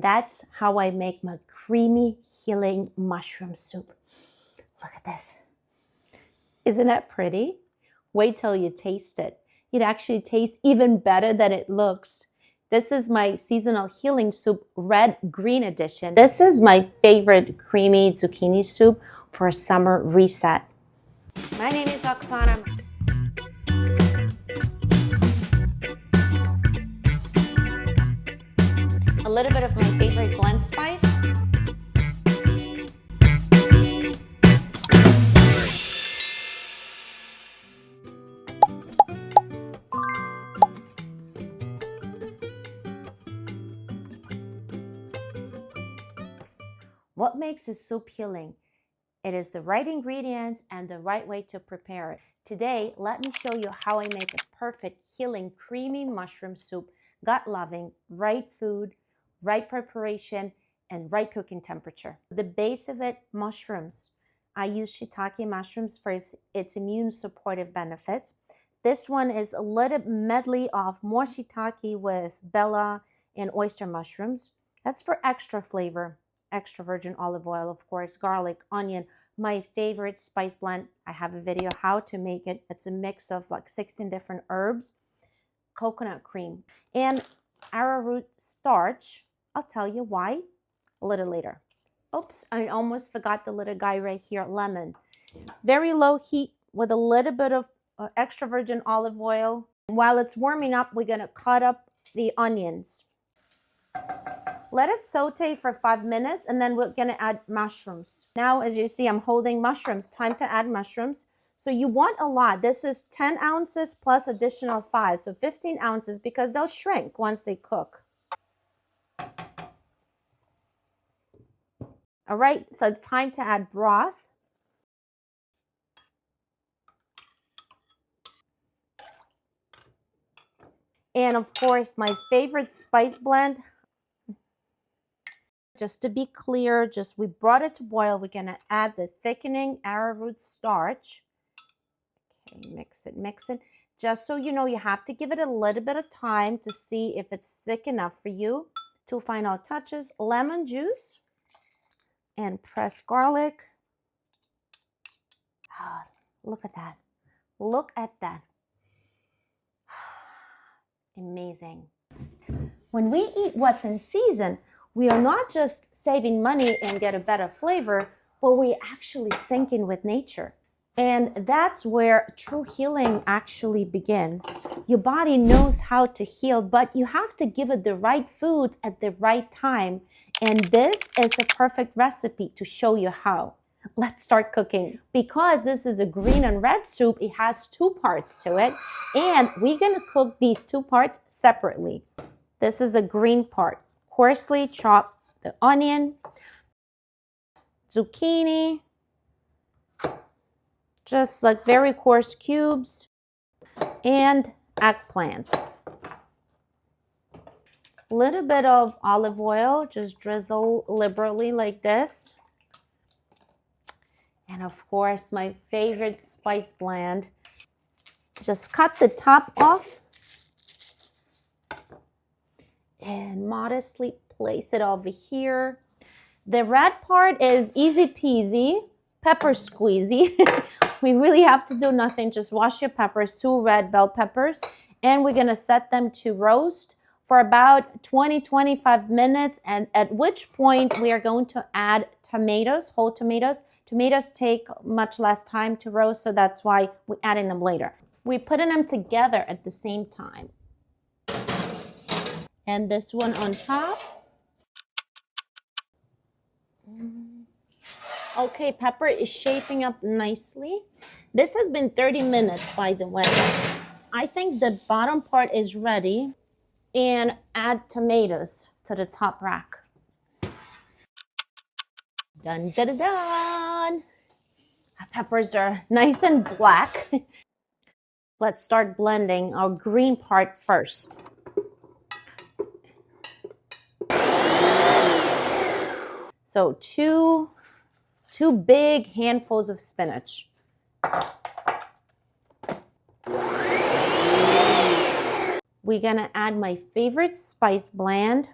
That's how I make my creamy healing mushroom soup. Look at this. Isn't that pretty? Wait till you taste it. It actually tastes even better than it looks. This is my seasonal healing soup, red-green edition. This is my favorite creamy zucchini soup for a summer reset. My name is Oksana. A little bit of my favorite blend spice. What makes this soup healing? It is the right ingredients and the right way to prepare it. Today, let me show you how I make a perfect healing creamy mushroom soup, gut-loving, right food, right preparation, and right cooking temperature. The base of it, mushrooms. I use shiitake mushrooms for its immune supportive benefits. This one is a little medley of more shiitake with bella and oyster mushrooms. That's for extra flavor. Extra virgin olive oil, of course, garlic, onion. My favorite spice blend, I have a video how to make it. It's a mix of like 16 different herbs, coconut cream, and arrowroot starch. I'll tell you why a little later. Oops, I almost forgot the little guy right here, lemon. Very low heat with a little bit of extra virgin olive oil. While it's warming up, we're gonna cut up the onions. Let it saute for 5 minutes and then we're gonna add mushrooms. Now, as you see, I'm holding mushrooms. Time to add mushrooms. So you want a lot. This is 10 ounces plus additional 5, so 15 ounces because they'll shrink once they cook. All right, so it's time to add broth. And of course, my favorite spice blend. Just to be clear, we brought it to boil. We're gonna add the thickening arrowroot starch. Okay, mix it. Just so you know, you have to give it a little bit of time to see if it's thick enough for you. 2 final touches, lemon juice and pressed garlic. Oh, look at that. Look at that. Amazing. When we eat what's in season, we are not just saving money and get a better flavor, but we actually sync in with nature. And that's where true healing actually begins. Your body knows how to heal, but you have to give it the right foods at the right time. And this is a perfect recipe to show you how. Let's start cooking. Because this is a green and red soup, it has 2 parts to it. And we're gonna cook these 2 parts separately. This is a green part. Coarsely chop the onion, zucchini, just like very coarse cubes, and eggplant. A little bit of olive oil, just drizzle liberally like this. And of course, my favorite spice blend. Just cut the top off and modestly place it over here. The red part is easy peasy, pepper squeezy. We really have to do nothing, just wash your peppers, 2 red bell peppers, and we're gonna set them to roast for about 20-25 minutes, and at which point we are going to add tomatoes, whole tomatoes. Tomatoes take much less time to roast, so that's why we're adding them later. We're putting them together at the same time. And this one on top. Okay, pepper is shaping up nicely. This has been 30 minutes, by the way. I think the bottom part is ready. And add tomatoes to the top rack. Dun, dun, dun, dun. Our peppers are nice and black. Let's start blending our green part first. So two big handfuls of spinach. We're gonna add my favorite spice blend.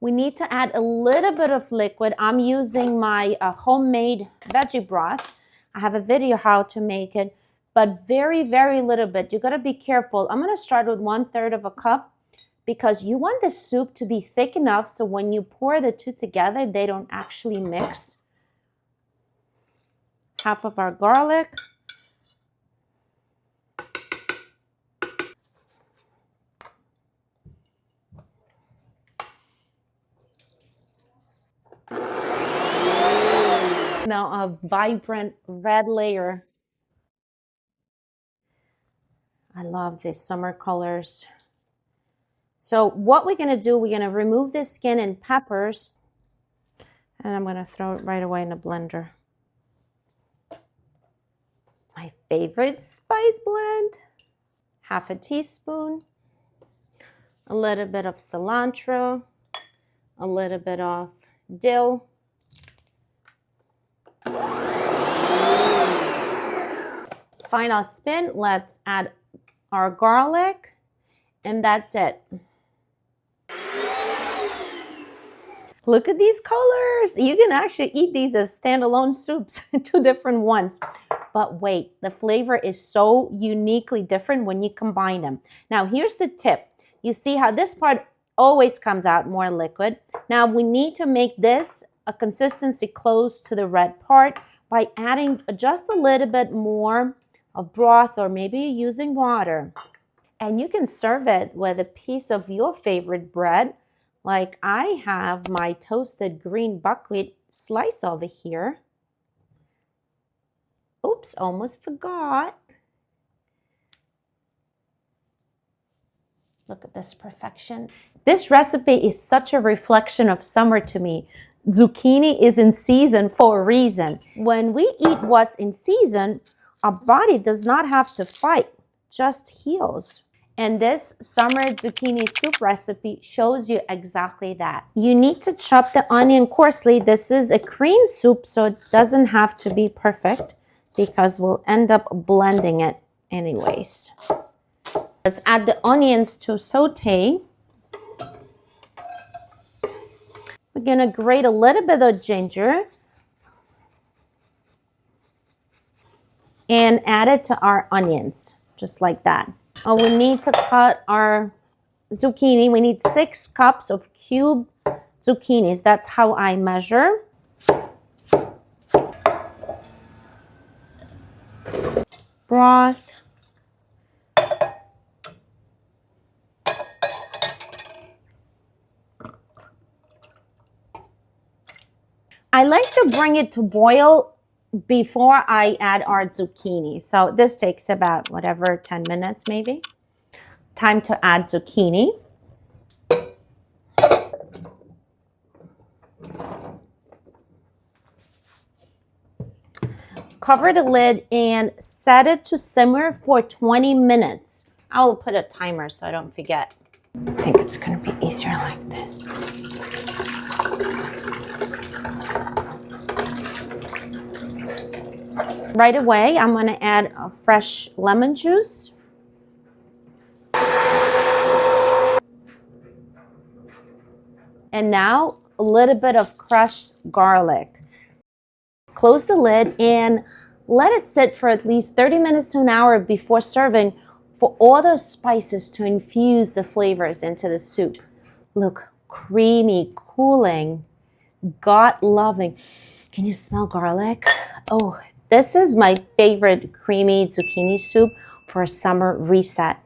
We need to add a little bit of liquid. I'm using my homemade veggie broth. I have a video how to make it, but very, very little bit. You gotta be careful. I'm gonna start with 1/3 of a cup because you want the soup to be thick enough so when you pour the two together, they don't actually mix. Half of our garlic. Now a vibrant red layer. I love these summer colors. So what we're gonna do, we're gonna remove the skin and peppers, and I'm gonna throw it right away in the blender. My favorite spice blend. Half a teaspoon, a little bit of cilantro, a little bit of dill, final spin. Let's add our garlic, and that's it. Look at these colors. You can actually eat these as standalone soups, two different ones. But wait, the flavor is so uniquely different when you combine them. Now, here's the tip. You see how this part always comes out more liquid. Now, we need to make this a consistency close to the red part by adding just a little bit more of broth or maybe using water. And you can serve it with a piece of your favorite bread. Like I have my toasted green buckwheat slice over here. Oops, almost forgot. Look at this perfection. This recipe is such a reflection of summer to me. Zucchini is in season for a reason. When we eat what's in season, our body does not have to fight, just heals. And this summer zucchini soup recipe shows you exactly that. You need to chop the onion coarsely. This is a cream soup, so it doesn't have to be perfect because we'll end up blending it anyways. Let's add the onions to saute. We're gonna grate a little bit of ginger and add it to our onions, just like that. We need to cut our zucchini. We need 6 cups of cubed zucchinis. That's how I measure. Broth. I like to bring it to boil before I add our zucchini. So this takes about, 10 minutes maybe. Time to add zucchini. Cover the lid and set it to simmer for 20 minutes. I will put a timer so I don't forget. I think it's gonna be easier like this. Right away, I'm gonna add a fresh lemon juice. And now a little bit of crushed garlic. Close the lid and let it sit for at least 30 minutes to an hour before serving for all those spices to infuse the flavors into the soup. Look, creamy, cooling, gut-loving. Can you smell garlic? Oh, this is my favorite creamy zucchini soup for a summer reset.